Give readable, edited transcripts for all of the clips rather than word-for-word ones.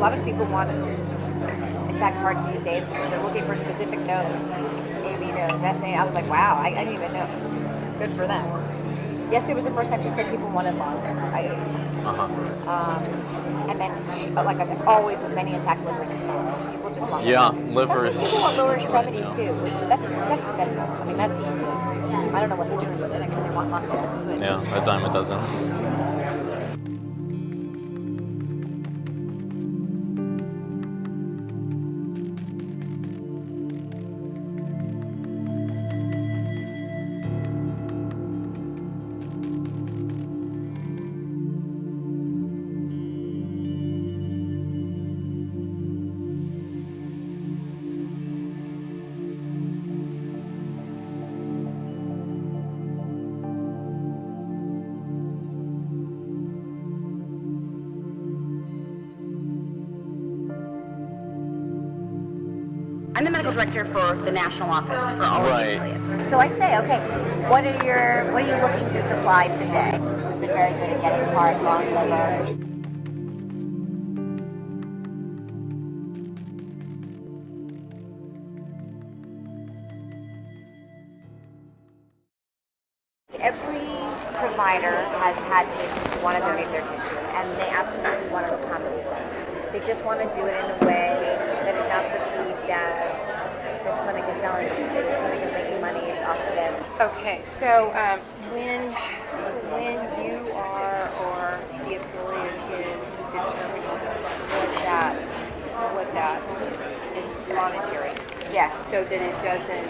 lot of people want intact parts these days because they're looking for specific nodes, AV nodes, SA. I was like, wow, I didn't even know. Good for them. Yesterday was the first time she said people wanted lungs. And then, like I said, always as many intact livers as possible. People just want livers. Some people want lower extremities too, which that's simple. I mean, that's easy. I don't know what they're doing with it. I guess they want muscle. But Yeah, a dime a dozen. I'm the medical director for the national office for all of the affiliates. So I say, okay, what are you looking to supply today? We've been very good at getting heart, lung, liver. Every provider has had patients who want to donate their tissue, and they absolutely want to accommodate them. They just want to do it in a way that is not perceived as this clinic is selling tissue, this clinic is making money off of this. Okay, so when you are or the affiliate is determining what that is monetary, Yes. so that it doesn't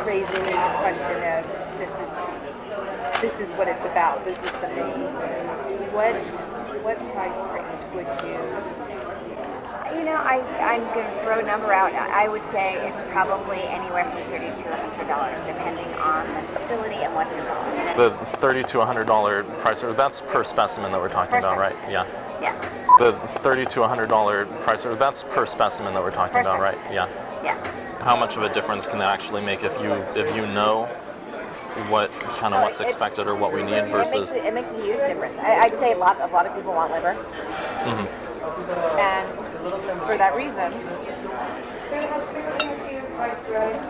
raise any question of this is what it's about. This is the main. What price range would you? You know, I'm going to throw a number out. I would say it's probably anywhere from $30 to $100, depending on the facility and what's involved. The $30 to $100 price, that's per specimen that we're talking about, right? Yeah. Yes. The $30 to $100 price, that's per specimen that we're talking about, right? Yeah. Yes. How much of a difference can that actually make if you know what's expected or what we need versus? It makes a huge difference. I'd say a lot of people want liver, and for that reason,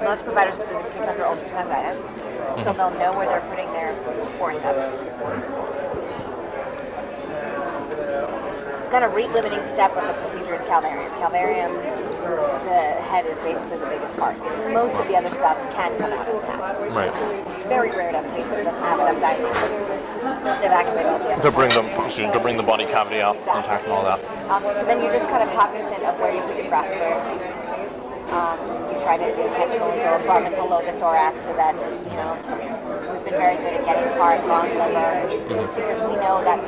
most providers will do this case under ultrasound guidance, so they'll know where they're putting their forceps. Kind of rate-limiting step of the procedure is calvarium. Calvarium, the head is basically the biggest part. Most of the other stuff can come out intact. Right. It's very rare to have a patient that doesn't have enough dilation to evacuate all the other. To bring the body cavity out intact and all that. So then you're just kind of cognizant of where you put your graspers. You try to intentionally go above and below the thorax so that, we've been very good at getting heart, lung, liver, because we know that,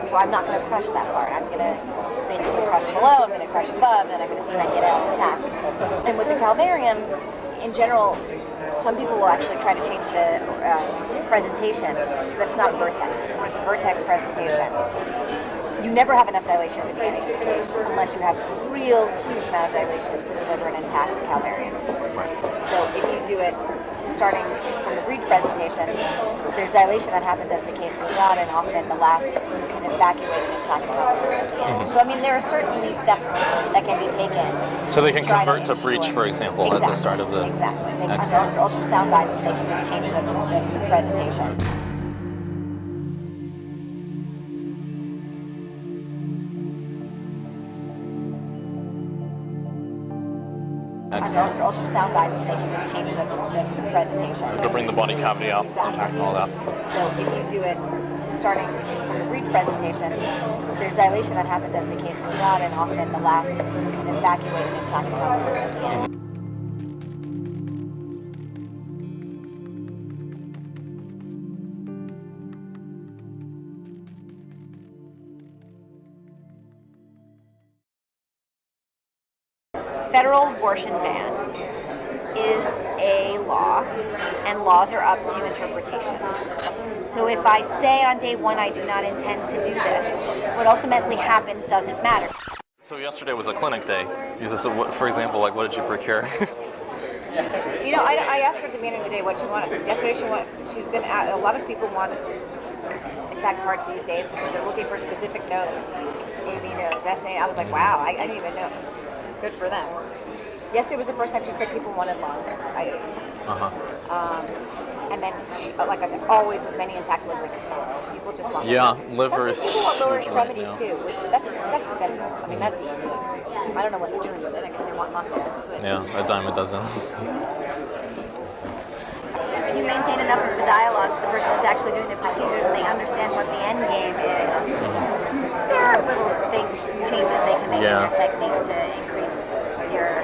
so I'm not going to crush that part. I'm going to basically crush below, I'm going to crush above, and I'm going to see if I can get it intact. And with the calvarium, in general, some people will actually try to change the presentation so that it's not a vertex, because when it's a vertex presentation, you never have enough dilation at the beginning of the case unless you have a real huge amount of dilation to deliver an intact calvarium. So if you do it starting from the breech presentation, there's dilation that happens as the case goes on, and often the last you can evacuate an intact calvarium. So I mean, there are certainly steps that can be taken. So they can convert to breech, for example, at the start of the. Exactly. Under ultrasound guidance, they can just change the presentation. Under ultrasound guidance, they can just change the presentation. To bring the body cavity out intact and all that. So if you do it starting from the breech presentation, there's dilation that happens as the case goes on, and often the last you can evacuate an intact calvarium. Federal abortion ban is a law, and laws are up to interpretation. So if I say on day one I do not intend to do this, what ultimately happens doesn't matter. So yesterday was a clinic day. For example, like what did you procure? I asked her at the beginning of the day what she wanted. Yesterday she's been at, a lot of people want intact hearts these days because they're looking for specific nodes, AB nodes, SA. I was like, wow, I didn't even know. Good for them. Yesterday was the first time she said people wanted lungs. And then, like I said, always as many intact livers as possible. People just want livers. Some people want lower extremities too, which that's simple. I mean, that's easy. I don't know what they're doing with it. I guess they want muscle. But Yeah, a dime a dozen. if you maintain enough of the dialogue to the person that's actually doing the procedures and they understand what the end game is, there are little things, changes they can make in your technique to increase your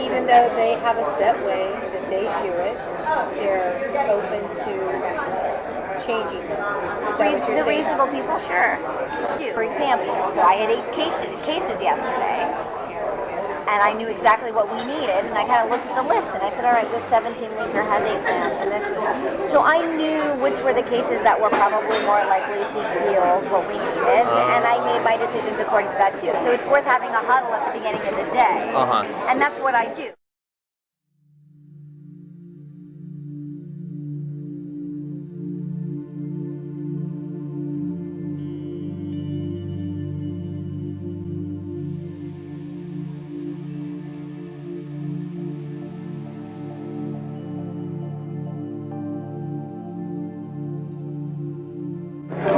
Even success. though they have a set way that they do it, they're open to changing them. The reasonable people, sure. For example, so I had 8 cases yesterday, and I knew exactly what we needed, and I kind of looked at the list, and I said, all right, this 17-weeker has 8 lambs, and this. So I knew which were the cases that were probably more likely to yield what we needed, and I made my decisions according to that too. So it's worth having a huddle at the beginning of the day, and that's what I do.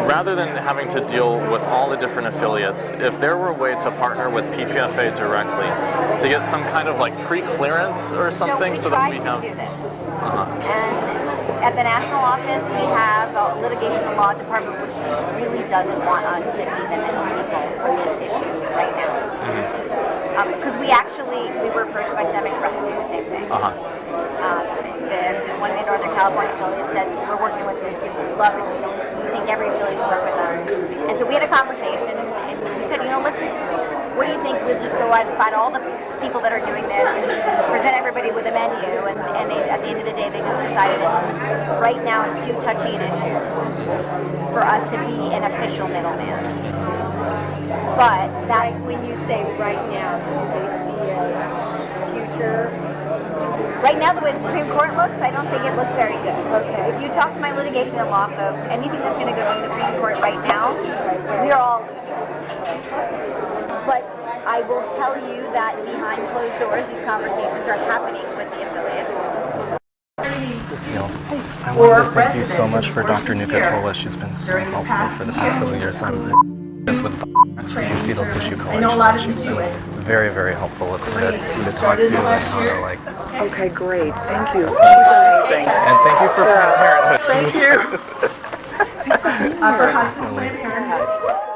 Rather than having to deal with all the different affiliates, if there were a way to partner with PPFA directly to get some kind of like pre-clearance or something, so that we have. Do this. And at the national office, we have a litigation and law department, which just really doesn't want us to be the middle people for this issue right now. Because we were approached by STEM Express to do the same thing. One of the Northern California affiliates said, we're working with these people, we love it, we think every affiliate should work with them. And so we had a conversation, and we said, what do you think, we'll just go out and find all the people that are doing this and present everybody with a menu, and they, at the end of the day, they just decided right now it's too touchy an issue for us to be an official middleman. But that, when you say right now, do they see a future? Right now, the way the Supreme Court looks, I don't think it looks very good. Okay. If you talk to my litigation and law folks, anything that's going to go to the Supreme Court right now, we are all losers. But I will tell you that behind closed doors, these conversations are happening with the affiliates. Cecile, I want to thank you so much for Dr. Nucatola. She's been so helpful for the past couple of years. With fetal tissue collection. She's been very, very helpful with who to talk to and how to like. Okay, great. Thank you. She's amazing. And thank you for Planned Parenthood. Thank you. For Planned Parenthood.